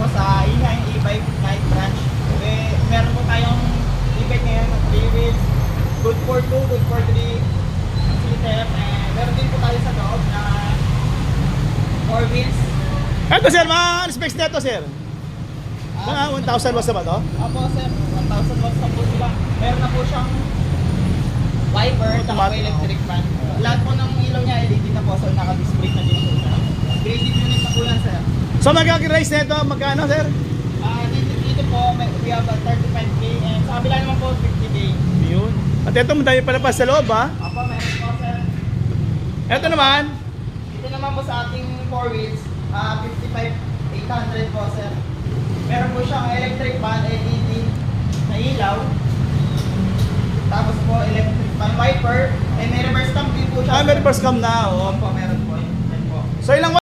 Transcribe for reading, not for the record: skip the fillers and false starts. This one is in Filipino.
po sa Inay e-bike night branch. Meron po tayong e-bike ngayon na 3 wheels, good for 2, good for 3 seater, and meron din po tayo sa loob na 4 wheels. Ito sir, mga specs nito sir. Mga 1,000 watts na ba to? Opo sir, 1,000 watts na po sila. Meron na po siyang wiper, saka po electric fan. Lahat po ng ilaw niya LED na po, so naka-display na din po siya. Graded unit na po yan sir. So magkakirize nito, magkano sir? Dito po, we have a 35K, and sa kabila naman po 50K. Yun. At ito, madami pala pa sa loob ha. Opo, meron po sir. Ito naman. Dito naman po sa ating 4 wheels, 55,800 po sir. Meron po siyang electric fan, LED na ilaw. Tapos po electric fan wiper, and may reverse cam din po siya. Ah, may reverse cam na. Oh. Opo, meron po. Yan po. So ilang